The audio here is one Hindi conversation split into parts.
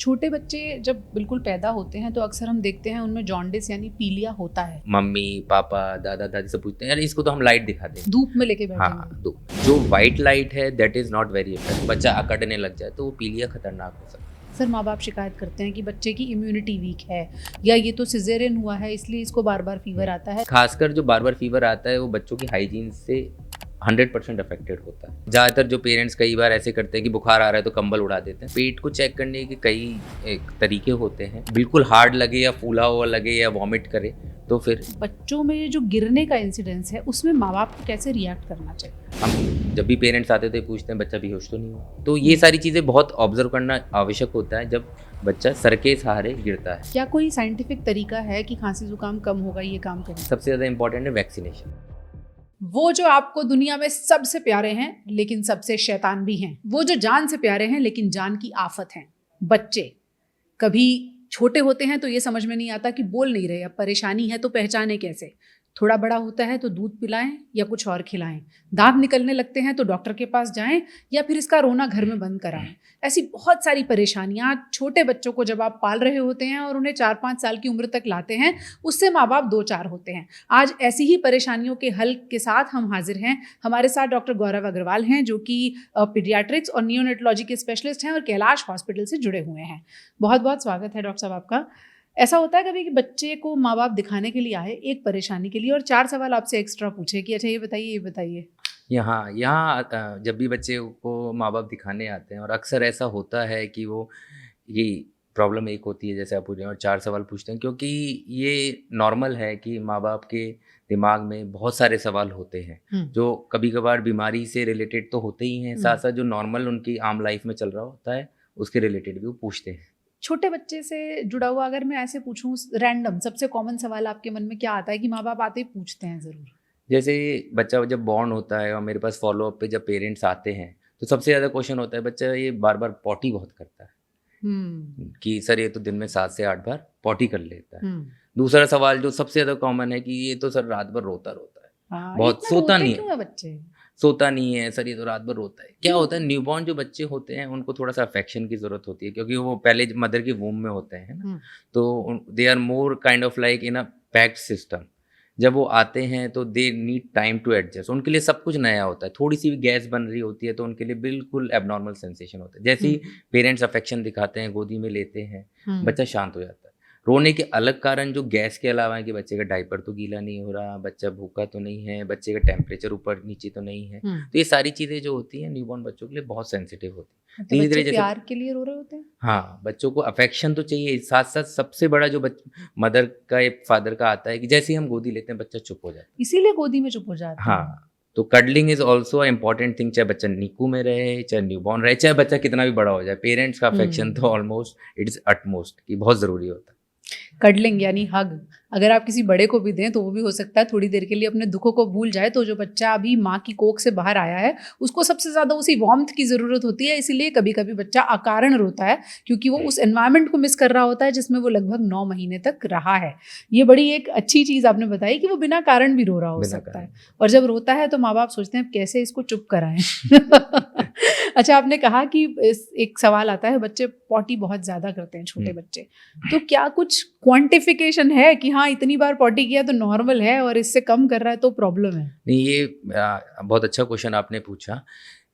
छोटे बच्चे जब बिल्कुल पैदा होते हैं तो अक्सर हम देखते हैं उनमें जॉन्डिस यानी पीलिया होता है। मम्मी पापा दादा दादी से पूछते हैं यार इसको तो हम लाइट दिखा दें। धूप में लेके बैठे हाँ, हैं। तो जो वाइट लाइट है that is not very effective. बच्चा अकड़ने लग जाए तो वो पीलिया खतरनाक हो सकता है। सर माँ बाप शिकायत करते हैं कि बच्चे की इम्यूनिटी वीक है या ये तो सिजेरियन हुआ है इसलिए इसको बार बार फीवर आता है। खासकर जो बार बार फीवर आता है वो बच्चों की हाइजीन से 100% अफेक्टेड होता है। ज़्यादातर जो पेरेंट्स कई बार ऐसे करते हैं कि बुखार आ रहा है तो कंबल उड़ा देते हैं। पेट को चेक करने के कई एक तरीके होते हैं। बिल्कुल हार्ड लगे या फूला हुआ लगे या वॉमिट करे तो फिर बच्चों में जो गिरने का इंसिडेंस है उसमें माँ बाप को कैसे रिएक्ट करना चाहिए? हम जब भी पेरेंट्स आते थे पूछते हैं बच्चा बेहोश तो नहीं हुआ। तो ये सारी चीज़ें बहुत ऑब्जर्व करना आवश्यक होता है जब बच्चा सर के सहारे गिरता है। क्या कोई साइंटिफिक तरीका है कि खांसी जुकाम कम होगा ये काम करें? सबसे ज़्यादा इंपॉर्टेंट है वैक्सीनेशन। वो जो आपको दुनिया में सबसे प्यारे हैं लेकिन सबसे शैतान भी हैं, वो जो जान से प्यारे हैं लेकिन जान की आफत हैं, बच्चे। कभी छोटे होते हैं तो ये समझ में नहीं आता कि बोल नहीं रहे, अब परेशानी है तो पहचाने कैसे। थोड़ा बड़ा होता है तो दूध पिलाएं या कुछ और खिलाएं, दांत निकलने लगते हैं तो डॉक्टर के पास जाएं या फिर इसका रोना घर में बंद कराएं। ऐसी बहुत सारी परेशानियां छोटे बच्चों को जब आप पाल रहे होते हैं और उन्हें 4-5 साल की उम्र तक लाते हैं, उससे माँ बाप 2-4 होते हैं। आज ऐसी ही परेशानियों के हल के साथ हम हाजिर हैं। हमारे साथ डॉक्टर गौरव अग्रवाल हैं जो कि पीडियाट्रिक्स और नियोनेटोलॉजी के स्पेशलिस्ट हैं और कैलाश हॉस्पिटल से जुड़े हुए हैं। बहुत बहुत स्वागत है डॉक्टर साहब आपका। ऐसा होता है कभी कि बच्चे को माँ बाप दिखाने के लिए आए एक परेशानी के लिए और 4 सवाल आपसे एक्स्ट्रा पूछे कि अच्छा ये बताइए। यहाँ जब भी बच्चे को माँ बाप दिखाने आते हैं और अक्सर ऐसा होता है कि वो ये प्रॉब्लम एक होती है जैसे आप पूछ रहे हैं और 4 सवाल पूछते हैं, क्योंकि ये नॉर्मल है कि माँ बाप के दिमाग में बहुत सारे सवाल होते हैं जो कभी कभार बीमारी से रिलेटेड तो होते ही हैं, साथ साथ जो नॉर्मल उनकी आम लाइफ में चल रहा होता है उसके रिलेटेड भी वो पूछते हैं। छोटे बच्चे से जुड़ा हुआ अगर मैं ऐसे पूछूं रैंडम, सबसे कॉमन सवाल आपके मन में क्या आता है कि माँ बाप आते ही पूछते हैं जरूर? जैसे बच्चा जब बॉर्न होता है और मेरे पास फॉलोअप पे जब पेरेंट्स आते हैं तो सबसे ज़्यादा क्वेश्चन होता है बच्चा ये बार बार पॉटी बहुत करता है कि सर ये तो दिन में 7 से 8 बार पॉटी कर लेता है। दूसरा सवाल जो सबसे ज़्यादा कॉमन है कि ये तो सर रात भर रोता है, बहुत सोता नहीं है। बच्चे सोता नहीं है सर, ये तो रात भर रोता है। क्या होता है, न्यूबॉर्न जो बच्चे होते हैं उनको थोड़ा सा अफेक्शन की ज़रूरत होती है क्योंकि वो पहले मदर के वूम में होते हैं ना, तो they are more kind of like in a packed system. जब वो आते हैं तो they need time to adjust. उनके लिए सब कुछ नया होता है, थोड़ी सी भी गैस बन रही होती है तो उनके लिए बिल्कुल एबनॉर्मल सेंसेशन होता है। जैसे ही पेरेंट्स अफेक्शन दिखाते हैं, गोदी में लेते हैं, बच्चा शांत हो जाता है। रोने के अलग कारण जो गैस के अलावा है कि बच्चे का डायपर तो गीला नहीं हो रहा, बच्चा भूखा तो नहीं है, बच्चे का टेम्परेचर ऊपर नीचे तो नहीं है। तो ये सारी चीज़ें जो होती हैं न्यूबॉर्न बच्चों के लिए बहुत सेंसिटिव होती है। धीरे धीरे प्यार के लिए रो रहे होते हैं। हाँ, बच्चों को अफेक्शन तो चाहिए, साथ साथ सबसे बड़ा जो मदर का या फादर का आता है कि जैसे ही हम गोदी लेते हैं बच्चा चुप हो जाता है, इसीलिए गोदी में चुप हो जाता है। हाँ, तो cuddling is also important thing. चाहे बच्चा नीकू में रहे, चाहे न्यूबॉर्न रहे, चाहे बच्चा कितना भी बड़ा हो जाए, पेरेंट्स का अफेक्शन तो ऑलमोस्ट इट इज अटमोस्ट कि बहुत ज़रूरी होता है। कडलिंग यानी हग अगर आप किसी बड़े को भी दें तो वो भी हो सकता है थोड़ी देर के लिए अपने दुखों को भूल जाए। तो जो बच्चा अभी माँ की कोख से बाहर आया है उसको सबसे ज़्यादा उसी वार्मथ की ज़रूरत होती है, इसीलिए कभी कभी बच्चा अकारण रोता है क्योंकि वो उस एनवायरनमेंट को मिस कर रहा होता है जिसमें वो लगभग 9 महीने तक रहा है। ये बड़ी एक अच्छी चीज़ आपने बताई कि वो बिना कारण भी रो रहा हो सकता है, और जब रोता है तो माँ बाप सोचते हैं कैसे इसको चुप कराएं। अच्छा, आपने कहा कि एक सवाल आता है बच्चे पॉटी बहुत ज़्यादा करते हैं छोटे बच्चे, तो क्या कुछ क्वांटिफिकेशन है कि हाँ इतनी बार पॉटी किया तो नॉर्मल है और इससे कम कर रहा है तो प्रॉब्लम है? नहीं, ये बहुत अच्छा क्वेश्चन आपने पूछा।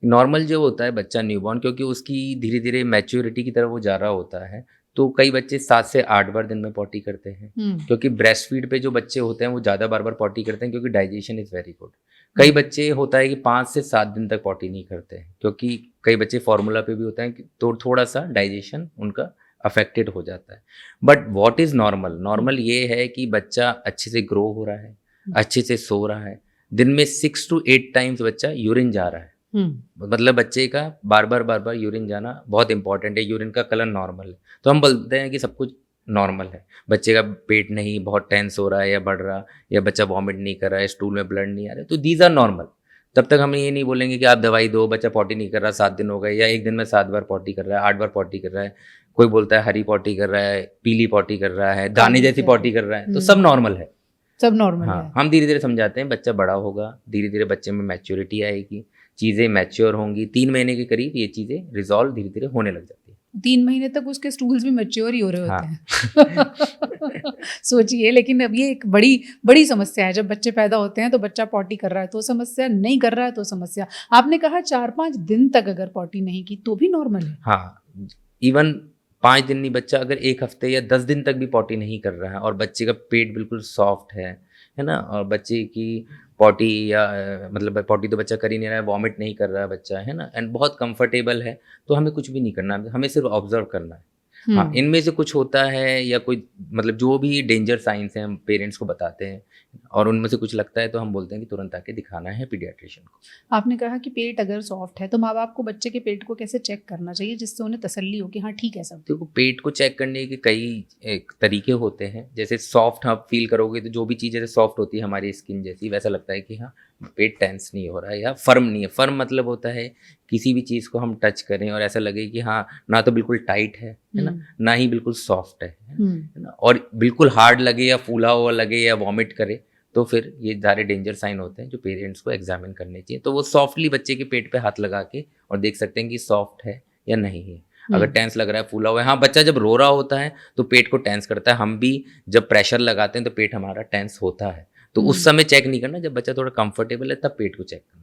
नॉर्मल जो होता है बच्चा न्यूबॉर्न, क्योंकि उसकी धीरे धीरे मैच्योरिटी की तरफ वो जा रहा होता है, तो कई बच्चे 7 से 8 बार दिन में पॉटी करते हैं। क्योंकि ब्रेस्ट फीड पे जो बच्चे होते हैं वो ज़्यादा बार पॉटी करते हैं क्योंकि डाइजेशन इज़ वेरी गुड। कई बच्चे होता है कि 5 से 7 दिन तक पॉटी नहीं करते हैं क्योंकि कई बच्चे फार्मूला पे भी होते हैं तो थोड़ा सा डाइजेशन उनका अफेक्टेड हो जाता है। बट व्हाट इज़ नॉर्मल ये है कि बच्चा अच्छे से ग्रो हो रहा है, अच्छे से सो रहा है, दिन में 6 to 8 टाइम्स बच्चा यूरिन जा रहा है। मतलब बच्चे का बार बार यूरिन जाना बहुत इंपॉर्टेंट है। यूरिन का कलर नॉर्मल है तो हम बोलते हैं कि सब कुछ नॉर्मल है। बच्चे का पेट नहीं बहुत टेंस हो रहा है या बढ़ रहा, या बच्चा वॉमिट नहीं कर रहा है, स्टूल में ब्लड नहीं आ रहा है, तो दीज आर नॉर्मल। तब तक हम ये नहीं बोलेंगे कि आप दवाई दो, बच्चा पॉटी नहीं कर रहा, 7 दिन हो गए, या एक दिन में 7 बार पॉटी कर रहा है, 8 बार पॉटी कर रहा है। कोई बोलता है हरी पॉटी कर रहा है, पीली पॉटी कर रहा है, दाने जैसी पॉटी कर रहा है, तो सब नॉर्मल है, सब नॉर्मल हाँ, है। हम धीरे धीरे समझाते हैं, बच्चा बड़ा होगा, धीरे धीरे बच्चे में मैच्योरिटी आएगी, चीज़ें मैच्योर होंगी, 3 महीने के करीब ये चीज़ें रिजॉल्व धीरे धीरे होने लग जाती है। 3 महीने तक उसके स्टूल्स भी मैच्योर ही हो रहे होते हाँ। हैं। सोचिए, लेकिन अब ये एक बड़ी बड़ी समस्या है। जब बच्चे पैदा होते हैं तो बच्चा पॉटी कर रहा है तो समस्या, नहीं कर रहा है तो समस्या। आपने कहा 4-5 दिन तक अगर पॉटी नहीं की तो भी नॉर्मल है। हाँ, इवन 5 दिन नहीं, बच्चा अगर 1 हफ्ते या 10 दिन तक भी पॉटी नहीं कर रहा है और बच्चे का पेट बिल्कुल सॉफ्ट है ना, और बच्चे की पॉटी या मतलब पॉटी तो बच्चा कर ही नहीं रहा है, वॉमिट नहीं कर रहा है बच्चा, है ना, एंड बहुत कंफर्टेबल है, तो हमें कुछ भी नहीं करना, हमें सिर्फ ऑब्जर्व करना है। हाँ, इनमें से कुछ होता है या कोई मतलब जो भी डेंजर साइंस हैं हम पेरेंट्स को बताते हैं, और उनमें से कुछ लगता है तो हम बोलते हैं कि तुरंत आके दिखाना है पीडियाट्रिशियन को। आपने कहा कि पेट अगर सॉफ्ट है तो माँ बाप को बच्चे के पेट को कैसे चेक करना चाहिए जिससे उन्हें तसल्ली हो कि हाँ ठीक है सब? देखो, पेट को चेक करने के कई एक तरीके होते हैं। जैसे सॉफ्ट आप फील करोगे तो जो भी चीज़ जैसे सॉफ्ट होती है हमारी स्किन जैसी, वैसा लगता है कि हाँ पेट टेंस नहीं हो रहा है या फर्म नहीं है। फर्म मतलब होता है किसी भी चीज़ को हम टच करें और ऐसा लगे कि हाँ ना तो बिल्कुल टाइट है ना, ना ही बिल्कुल सॉफ्ट है ना, और बिल्कुल हार्ड लगे या फूला हुआ लगे या वॉमिट करे, तो फिर ये सारे डेंजर साइन होते हैं जो पेरेंट्स को एग्जामिन करने चाहिए। तो वो सॉफ्टली बच्चे के पेट पे हाथ लगा के और देख सकते हैं कि सॉफ्ट है या नहीं है। अगर टेंस लग रहा है, फूला हुआ है, हाँ बच्चा जब रो रहा होता है तो पेट को टेंस करता है, हम भी जब प्रेशर लगाते हैं तो पेट हमारा टेंस होता है, तो उस समय चेक नहीं करना, जब बच्चा थोड़ा कंफर्टेबल है तब पेट को चेक करना।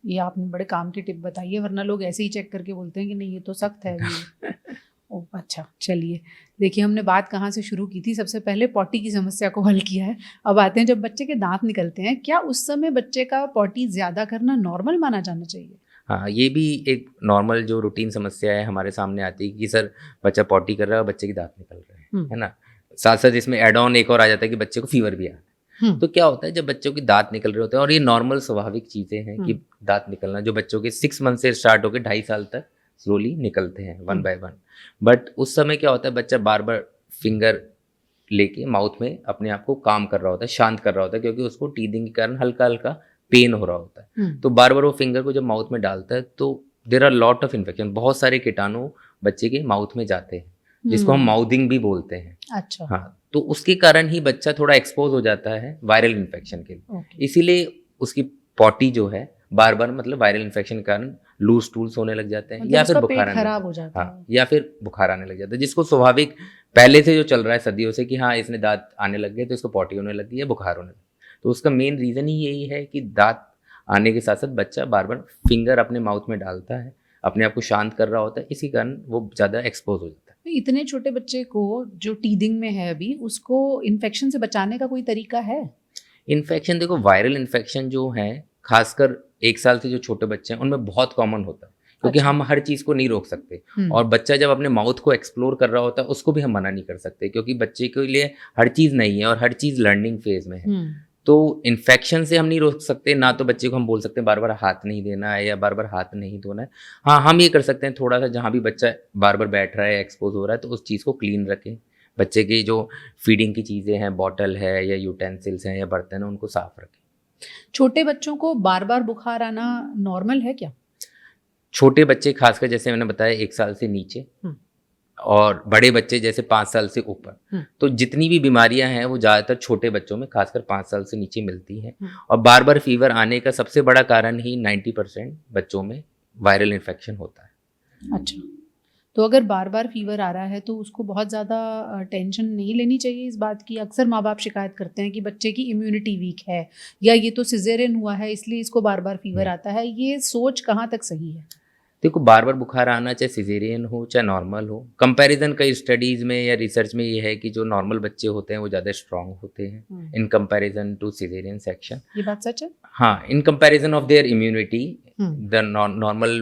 ये आपने बड़े काम की टिप बताई है, वरना लोग ऐसे ही चेक करके बोलते हैं कि नहीं ये तो सख्त है अभी। ओह अच्छा, चलिए देखिए हमने बात कहाँ से शुरू की थी। सबसे पहले पॉटी की समस्या को हल किया है। अब आते हैं जब बच्चे के दांत निकलते हैं, क्या उस समय बच्चे का पॉटी ज़्यादा करना नॉर्मल माना जाना चाहिए? हाँ, ये भी एक नॉर्मल जो रूटीन समस्या है हमारे सामने आती है कि सर बच्चा पॉटी कर रहा है और बच्चे के दांत निकल रहे हैं, है ना। साथ साथ इसमें एड ऑन एक और आ जाता है कि बच्चे को फीवर भी आता है। तो क्या होता है जब बच्चों के दांत निकल रहे होते हैं, और ये नॉर्मल स्वाभाविक चीज़ें हैं कि दांत निकलना जो बच्चों के 6 मंथ से स्टार्ट होकर 2.5 साल तक स्लोली निकलते हैं 1 बाय 1। बट उस समय क्या होता है, बच्चा बार बार फिंगर लेके माउथ में अपने आप को काम कर रहा होता है, शांत कर रहा होता है, क्योंकि उसको टीथिंग के कारण हल्का हल्का पेन हो रहा होता है। तो बार बार वो फिंगर को जब माउथ में डालता है तो there are lot of infection, बहुत सारे कीटाणु बच्चे के माउथ में जाते हैं, जिसको हम माउथिंग भी बोलते हैं। अच्छा। हाँ, तो उसके कारण ही बच्चा थोड़ा एक्सपोज हो जाता है वायरल इन्फेक्शन के लिए। इसीलिए उसकी पॉटी जो है बार बार मतलब वायरल इन्फेक्शन के कारण लूज टूल्स होने लग जाते हैं, या फिर बुखार खराब हो जाता है। हाँ, या फिर बुखार आने लग जाता है, जिसको स्वाभाविक पहले से जो चल रहा है सदियों से कि हाँ इसने दांत आने लग गए तो इसको पॉटी होने लगी है, बुखार होने लगा। तो उसका मेन रीजन ही यही है कि दांत आने के साथ साथ बच्चा बार बार फिंगर अपने माउथ में डालता है, अपने आप को शांत कर रहा होता है, इसी कारण वो ज़्यादा एक्सपोज हो जाता है। इतने छोटे बच्चे को जो टीदिंग में है अभी, उसको इन्फेक्शन से बचाने का कोई तरीका है? इन्फेक्शन देखो, वायरल इन्फेक्शन जो है खासकर 1 साल से जो छोटे बच्चे हैं उनमें बहुत कॉमन होता है, क्योंकि हम हर चीज़ को नहीं रोक सकते, और बच्चा जब अपने माउथ को एक्सप्लोर कर रहा होता है उसको भी हम मना नहीं कर सकते, क्योंकि बच्चे के लिए हर चीज़ नहीं है और हर चीज़ लर्निंग फेज में है। तो इन्फेक्शन से हम नहीं रोक सकते ना, तो बच्चे को हम बोल सकते हैं बार बार हाथ नहीं देना है या बार बार हाथ नहीं धोना है। हाँ, हम ये कर सकते हैं थोड़ा सा, जहाँ भी बच्चा बार बार बैठ रहा है, एक्सपोज हो रहा है, तो उस चीज़ को क्लीन रखें। बच्चे की जो फीडिंग की चीज़ें हैं, बॉटल है या यूटेंसिल्स हैं या बर्तन है, उनको साफ रखें। छोटे बच्चों को बार बार बुखार आना नॉर्मल है क्या? छोटे बच्चे खासकर जैसे मैंने बताया 1 साल से नीचे, और बड़े बच्चे जैसे 5 साल से ऊपर, तो जितनी भी बीमारियां हैं वो ज़्यादातर छोटे बच्चों में खासकर 5 साल से नीचे मिलती हैं। और बार बार फीवर आने का सबसे बड़ा कारण ही 90% बच्चों में वायरल इन्फेक्शन होता है। अच्छा, तो अगर बार बार फीवर आ रहा है तो उसको बहुत ज़्यादा टेंशन नहीं लेनी चाहिए इस बात की? अक्सर माँ बाप शिकायत करते हैं कि बच्चे की इम्यूनिटी वीक है, या ये तो सिजेरियन हुआ है इसलिए इसको बार बार फीवर आता है। ये सोच कहाँ तक सही है? देखो, बार बार बुखार आना चाहे सिजेरियन हो चाहे नॉर्मल हो, कंपैरिजन कई स्टडीज़ में या रिसर्च में ये है कि जो नॉर्मल बच्चे होते हैं वो ज़्यादा स्ट्रांग होते हैं in comparison to caesarean section. ये बात सच है? हाँ, in comparison of their immunity the normal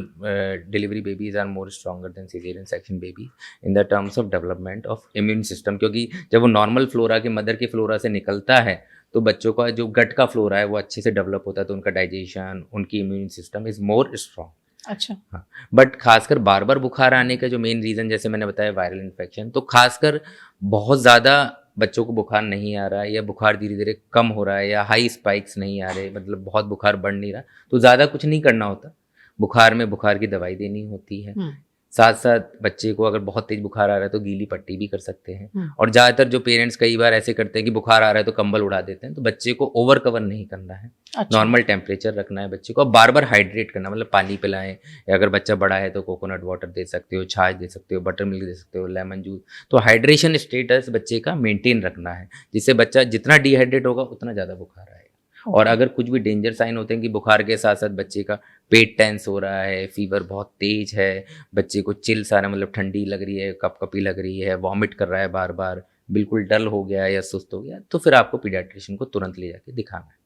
delivery babies are more stronger than caesarean section baby in the terms of development of immune system, क्योंकि जब वो नॉर्मल फ्लोरा के मदर के फ्लोरा से निकलता है तो बच्चों का जो गट का फ्लोरा है वो अच्छे से डेवलप होता है, तो उनका डाइजेशन, उनकी immune system is more strong. अच्छा। हाँ, बट खासकर बार बार बुखार आने का जो मेन रीज़न जैसे मैंने बताया वायरल इन्फेक्शन, तो खासकर बहुत ज़्यादा बच्चों को बुखार नहीं आ रहा है या बुखार धीरे धीरे कम हो रहा है या हाई स्पाइक्स नहीं आ रहे, मतलब बहुत बुखार बढ़ नहीं रहा, तो ज़्यादा कुछ नहीं करना होता। बुखार में बुखार की दवाई देनी होती है, साथ साथ बच्चे को अगर बहुत तेज बुखार आ रहा है तो गीली पट्टी भी कर सकते हैं। और ज़्यादातर जो पेरेंट्स कई बार ऐसे करते हैं कि बुखार आ रहा है तो कंबल उड़ा देते हैं, तो बच्चे को ओवर कवर नहीं करना है। अच्छा। नॉर्मल टेम्परेचर रखना है बच्चे को, बार बार हाइड्रेट करना, मतलब पानी पिलाएं, या अगर बच्चा बड़ा है तो कोकोनट वाटर दे सकते हो, छाछ दे सकते हो, बटर मिल्क दे सकते हो, लेमन जूस। तो हाइड्रेशन स्टेटस बच्चे का मेंटेन रखना है, जिससे बच्चा जितना डिहाइड्रेट होगा उतना ज़्यादा बुखार आएगा। और अगर कुछ भी डेंजर साइन होते हैं कि बुखार के साथ साथ बच्चे का पेट टेंस हो रहा है, फीवर बहुत तेज है, बच्चे को चिल्स आ रहा है, मतलब ठंडी लग रही है, कपकपी लग रही है, वॉमिट कर रहा है बार बार, बिल्कुल डल हो गया है या सुस्त हो गया, तो फिर आपको पीडियाट्रिशियन को तुरंत ले जाके दिखाना है।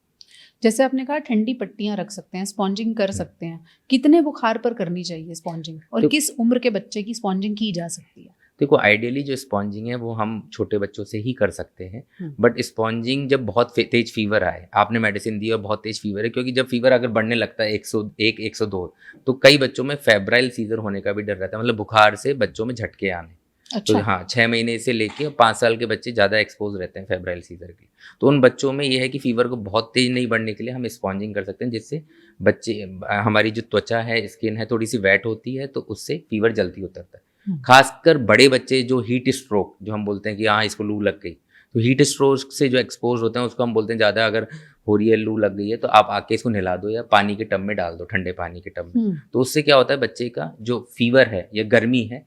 जैसे आपने कहा ठंडी पट्टियां रख सकते हैं, स्पॉन्जिंग कर सकते हैं, कितने बुखार पर करनी चाहिए स्पॉन्जिंग, और तो किस उम्र के बच्चे की स्पॉन्जिंग की जा सकती है? देखो, आइडियली जो स्पॉन्जिंग है वो हम छोटे बच्चों से ही कर सकते हैं, बट स्पॉन्जिंग जब बहुत तेज फीवर आए, आपने मेडिसिन दी और बहुत तेज फीवर है, क्योंकि जब फीवर अगर बढ़ने लगता है 101 102, तो कई बच्चों में फेब्राइल सीजर होने का भी डर रहता है, मतलब बुखार से बच्चों में झटके आने। अच्छा। तो हाँ, 6 महीने से लेके 5 साल के बच्चे ज़्यादा एक्सपोज रहते हैं फेब्राइल सीजर के। तो उन बच्चों में ये है कि फीवर को बहुत तेज नहीं बढ़ने के लिए हम स्पॉन्जिंग कर सकते हैं, जिससे बच्चे, हमारी जो त्वचा है, स्किन है, थोड़ी सी वेट होती है, तो उससे फीवर जल्दी उतरता है। खासकर बड़े बच्चे जो हीट स्ट्रोक, जो हम बोलते हैं कि हाँ इसको लू लग गई, तो हीट स्ट्रोक से जो एक्सपोज होते हैं उसको हम बोलते हैं ज़्यादा अगर हो रही है, लू लग गई है, तो आप आके इसको नहला दो या पानी के टब में डाल दो, ठंडे पानी के टब में। तो उससे क्या होता है, बच्चे का जो फीवर है या गर्मी है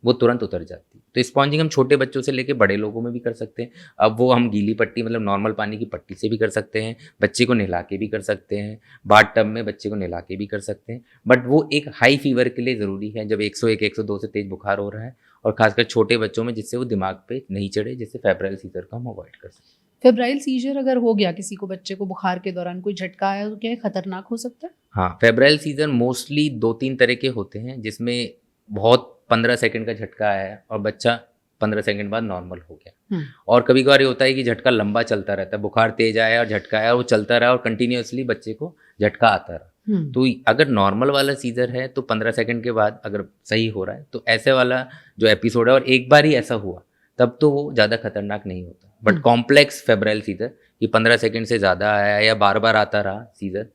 वो तुरंत उतर जाती है। तो स्पॉन्जिंग हम छोटे बच्चों से लेके बड़े लोगों में भी कर सकते हैं। अब वो हम गीली पट्टी, मतलब नॉर्मल पानी की पट्टी से भी कर सकते हैं, बच्चे को नहला के भी कर सकते हैं, बाथ टब में बच्चे को नहला के भी कर सकते हैं। बट वो एक हाई फीवर के लिए ज़रूरी है, जब 101 102 से तेज बुखार हो रहा है, और खासकर छोटे बच्चों में, जिससे वो दिमाग पे नहीं चढ़े, जिससे फेब्राइल सीजर को हम अवॉइड कर सकते हैं। फेब्राइल सीजर अगर हो गया किसी को, बच्चे को बुखार के दौरान कोई झटका आया, तो क्या ये खतरनाक हो सकता है? हाँ, फेब्राइल सीजर मोस्टली 2-3 तरह के होते हैं, जिसमें बहुत 15 सेकंड का झटका आया है और बच्चा 15 सेकंड बाद नॉर्मल हो गया। और कभी कभार ये होता है कि झटका लंबा चलता रहता है, बुखार तेज आया और झटका आया, वो चलता रहा और कंटिन्यूअसली बच्चे को झटका आता रहा। तो अगर नॉर्मल वाला सीजर है तो 15 सेकंड के बाद अगर सही हो रहा है, तो ऐसे वाला जो एपिसोड है और एक बार ही ऐसा हुआ, तब तो वो ज़्यादा खतरनाक नहीं होता। बट कॉम्प्लेक्स फेब्राइल सीजर, ये 15 सेकंड से ज़्यादा आया या बार बार आता रहा सीजर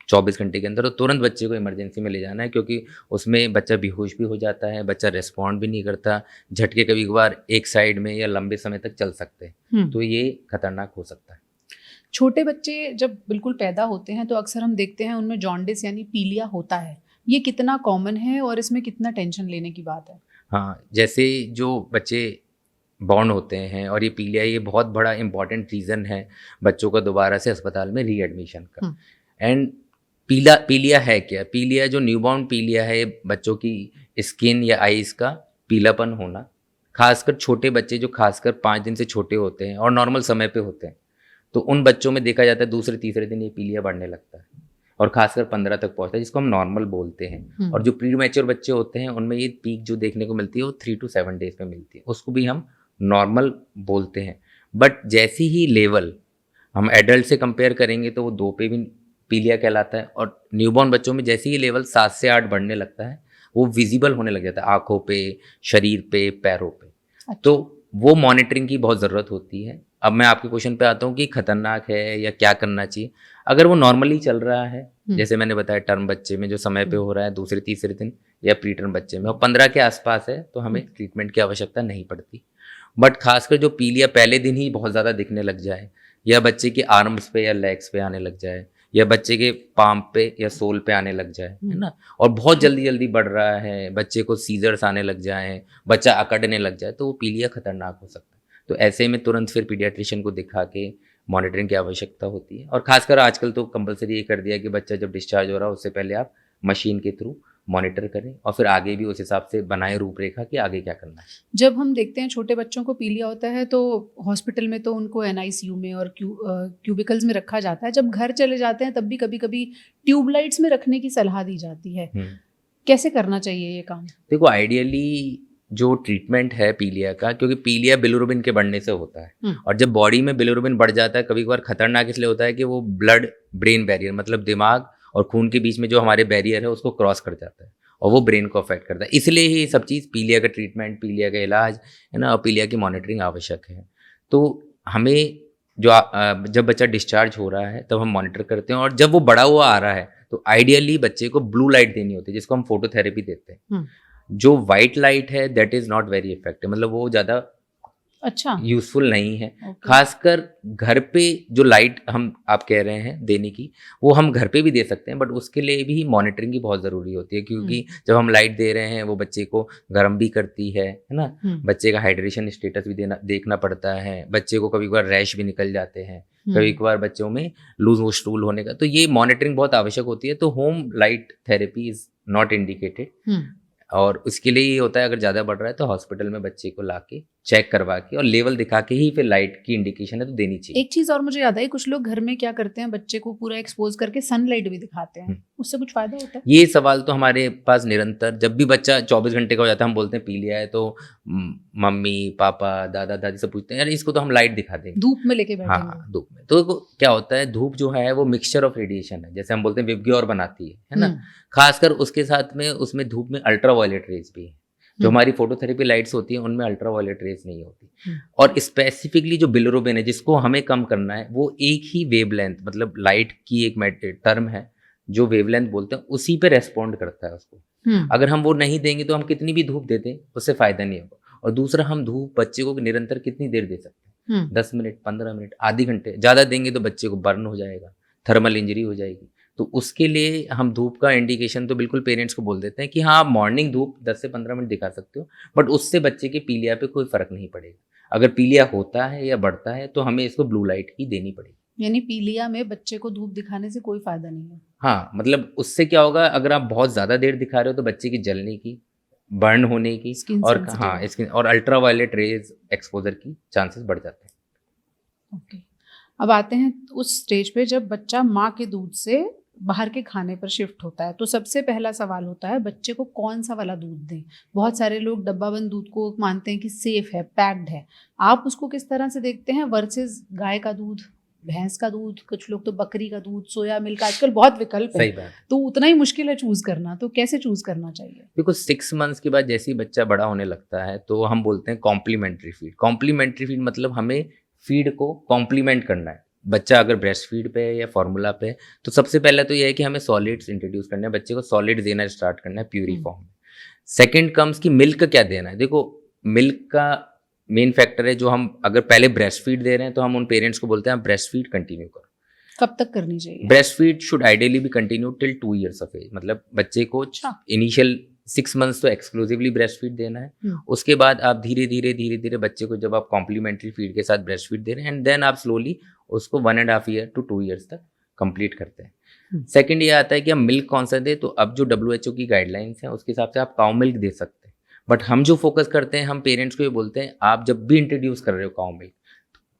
24 घंटे के अंदर, तो तुरंत बच्चे को इमरजेंसी में ले जाना है, क्योंकि उसमें बच्चा बेहोश भी हो जाता है, बच्चा रिस्पॉन्ड भी नहीं करता, झटके कभी कभार एक साइड में या लंबे समय तक चल सकते हैं, तो ये खतरनाक हो सकता है। छोटे बच्चे जब बिल्कुल पैदा होते हैं तो अक्सर हम देखते हैं उनमें जॉन्डिस यानी पीलिया होता है, ये कितना कॉमन है और इसमें कितना टेंशन लेने की बात है? हाँ, जैसे जो बच्चे बॉर्न होते हैं और ये पीलिया, ये बहुत बड़ा इंपॉर्टेंट रीज़न है बच्चों का दोबारा से अस्पताल में रीएडमिशन का। एंड पीलिया है क्या? पीलिया, जो न्यूबॉर्न पीलिया है, बच्चों की स्किन या आईज का पीलापन होना, खासकर छोटे बच्चे जो खासकर 5 दिन से छोटे होते हैं और नॉर्मल समय पे होते हैं, तो उन बच्चों में देखा जाता है दूसरे तीसरे दिन ये पीलिया बढ़ने लगता है और खासकर 15 तक पहुंचता है, जिसको हम नॉर्मल बोलते हैं। और जो प्री मैच्योर बच्चे होते हैं उनमें ये पीक जो देखने को मिलती है वो 3 to 7 डेज में मिलती है, उसको भी हम नॉर्मल बोलते हैं। बट जैसी ही लेवल हम एडल्ट से कंपेयर करेंगे तो वो 2 पे भी पीलिया कहलाता है, और न्यूबॉर्न बच्चों में जैसे ही लेवल 7 से 8 बढ़ने लगता है, वो विजिबल होने लग जाता है आँखों पे, शरीर पे, पैरों पे। अच्छा। तो वो मॉनिटरिंग की बहुत ज़रूरत होती है। अब मैं आपके क्वेश्चन पे आता हूँ कि खतरनाक है या क्या करना चाहिए। अगर वो नॉर्मली चल रहा है, जैसे मैंने बताया टर्म बच्चे में जो समय पे हो रहा है दूसरे तीसरे दिन, या प्री टर्म बच्चे में और 15 के आसपास है, तो हमें ट्रीटमेंट की आवश्यकता नहीं पड़ती। बट खासकर जो पीलिया पहले दिन ही बहुत ज़्यादा दिखने लग जाए, या बच्चे के आर्म्स पे या लेग्स पे आने लग जाए, या बच्चे के पाम पे या सोल पे आने लग जाए, है ना, और बहुत जल्दी जल्दी बढ़ रहा है, बच्चे को सीजर्स आने लग जाए, बच्चा अकड़ने लग जाए, तो वो पीलिया खतरनाक हो सकता है। तो ऐसे में तुरंत फिर पीडियाट्रिशियन को दिखा के मॉनिटरिंग की आवश्यकता होती है। और खासकर आजकल तो कंपलसरी ये कर दिया कि बच्चा जब डिस्चार्ज हो रहा है उससे पहले आप मशीन के थ्रू मॉनिटर करें और फिर आगे भी उस हिसाब से बनाए रूपरेखा कि आगे क्या करना है। जब हम देखते हैं छोटे बच्चों को पीलिया होता है तो हॉस्पिटल में तो उनको एनआईसीयू में और क्यूबिकल्स में रखा जाता है, जब घर चले जाते हैं तब भी कभी कभी ट्यूबलाइट्स में रखने की सलाह दी जाती है। कैसे करना चाहिए ये काम? देखो, आइडियली जो ट्रीटमेंट है पीलिया का, क्योंकि पीलिया बिलिरुबिन के बढ़ने से होता है, और जब बॉडी में बिलिरुबिन बढ़ जाता है, कभी कभार खतरनाक इसलिए होता है कि वो ब्लड ब्रेन बैरियर, मतलब दिमाग और खून के बीच में जो हमारे बैरियर है उसको क्रॉस कर जाता है और वो ब्रेन को अफेक्ट करता है। इसलिए ही सब चीज़, पीलिया का ट्रीटमेंट, पीलिया का इलाज, है ना, और पीलिया की मॉनिटरिंग आवश्यक है। तो हमें जो जब बच्चा डिस्चार्ज हो रहा है तब हम मॉनिटर करते हैं, और जब वो बड़ा हुआ आ रहा है तो आइडियली बच्चे को ब्लू लाइट देनी होती है, जिसको हम फोटोथेरेपी देते हैं। जो वाइट लाइट है that is not very effective, मतलब वो ज़्यादा अच्छा, यूजफुल नहीं है। ओके। खासकर घर पे जो लाइट हम आप कह रहे हैं देने की, वो हम घर पे भी दे सकते हैं, बट उसके लिए भी मॉनिटरिंग की बहुत ज़रूरी होती है, क्योंकि जब हम लाइट दे रहे हैं वो बच्चे को गर्म भी करती है ना। बच्चे का हाइड्रेशन स्टेटस भी देखना पड़ता है, बच्चे को कभी कभार रैश भी निकल जाते हैं, कभी कभार बच्चों में लूज मोशन होने का, तो ये मॉनिटरिंग बहुत आवश्यक होती है। तो home light therapy is not indicated, और उसके लिए ये होता है अगर ज़्यादा बढ़ रहा है तो हॉस्पिटल में बच्चे को लाके चेक करवा के और लेवल दिखा के ही फिर लाइट की इंडिकेशन है तो देनी चाहिए। एक चीज और मुझे याद आई, कुछ लोग घर में क्या करते हैं, बच्चे को पूरा एक्सपोज करके सनलाइट भी दिखाते हैं, उससे कुछ फायदा होता है? ये सवाल तो हमारे पास निरंतर, जब भी बच्चा 24 घंटे का हो जाता है हम बोलते हैं पी लिया है, तो मम्मी पापा दादा दादी सब पूछते हैं यार इसको तो हम लाइट दिखा देंगे, धूप में लेके बैठेंगे। हाँ धूप में। तो क्या होता है, धूप जो है वो मिक्सचर ऑफ रेडिएशन है, जैसे हम बोलते हैं विबग्योर बनाती है ना। खासकर उसके साथ में उसमें धूप में अल्ट्रा वायलेट रेज भी है, जो हमारी फोटोथेरेपी लाइट्स होती हैं उनमें अल्ट्रा वायलेट रेज नहीं होती। और स्पेसिफिकली जो बिलिरुबिन है जिसको हमें कम करना है, वो एक ही वेवलेंथ, मतलब लाइट की एक टर्म है जो वेवलेंथ बोलते हैं, उसी पे रेस्पॉन्ड करता है उसको। अगर हम वो नहीं देंगे तो हम कितनी भी धूप दे दें उससे फायदा नहीं होगा। और दूसरा, हम धूप बच्चे को निरंतर कितनी देर दे सकते हैं, 10 मिनट 15 मिनट आधे घंटे, ज़्यादा देंगे तो बच्चे को बर्न हो जाएगा, थर्मल इंजरी हो जाएगी। तो उसके लिए हम धूप का इंडिकेशन तो बिल्कुल पेरेंट्स को बोल देते हैं कि हाँ आप मॉर्निंग धूप 10 से 15 मिनट दिखा सकते हो, बट उससे बच्चे के पीलिया पे कोई फर्क नहीं पड़ेगा। अगर पीलिया होता है या बढ़ता है तो हमें इसको ब्लू लाइट ही देनी पड़ेगी। यानी पीलिया में बच्चे को धूप दिखाने से कोई फायदा नहीं है? हाँ, मतलब उससे क्या होगा, अगर आप बहुत ज़्यादा देर दिखा रहे हो तो बच्चे की जलने की, बर्न होने की और हाँ स्किन और अल्ट्रा वायलेट रेज एक्सपोजर की चांसेस बढ़ जाते हैं। ओके, अब आते हैं उस स्टेज पे जब बच्चा माँ के दूध से बाहर के खाने पर शिफ्ट होता है, तो सबसे पहला सवाल होता है बच्चे को कौन सा वाला दूध दें। बहुत सारे लोग डब्बाबंद दूध को मानते हैं कि सेफ है, पैक्ड है, आप उसको किस तरह से देखते हैं वर्सेस गाय का दूध, भैंस का दूध, कुछ लोग तो बकरी का दूध, सोया मिल्क, आजकल बहुत विकल्प है, तो उतना ही मुश्किल है चूज करना, तो कैसे चूज करना चाहिए? देखो 6 मंथ्स के बाद जैसे ही बच्चा बड़ा होने लगता है तो हम बोलते हैं कॉम्प्लीमेंट्री फीड। कॉम्प्लीमेंट्री फीड मतलब हमें फीड को कॉम्प्लीमेंट करना है। बच्चा अगर ब्रेस्ट फीड पे है या फार्मूला पे है तो सबसे पहले तो ये है कि हमें सॉलिड्स इंट्रोड्यूस करना है, बच्चे को सॉलिड देना स्टार्ट करना है प्यूरी फॉर्म में। सेकेंड कम्स कि मिल्क क्या देना है। देखो मिल्क का मेन फैक्टर है, जो हम अगर पहले ब्रेस्ट फीड दे रहे हैं तो हम उन पेरेंट्स को बोलते हैं आप ब्रेस्ट फीड कंटिन्यू करो। कब तक करनी चाहिए? Breast feed should ideally be continue till 2 years of age, मतलब बच्चे को इनिशियल 6 months तो एक्सक्लूसिवली ब्रेस्ट फीड देना है। उसके बाद आप धीरे धीरे बच्चे को जब आप कॉम्प्लीमेंट्री फीड के साथ ब्रेस्ट फीड दे रहे हैं एंड देन आप स्लोली उसको 1.5 year to 2 years तक कंप्लीट करते हैं। सेकंड ये आता है कि हम मिल्क कौन सा दे, तो अब जो WHO की गाइडलाइंस हैं उसके हिसाब से आप काउ मिल्क दे सकते हैं, बट हम जो फोकस करते हैं, हम पेरेंट्स को ये बोलते हैं आप जब भी इंट्रोड्यूस कर रहे हो काउ मिल्क,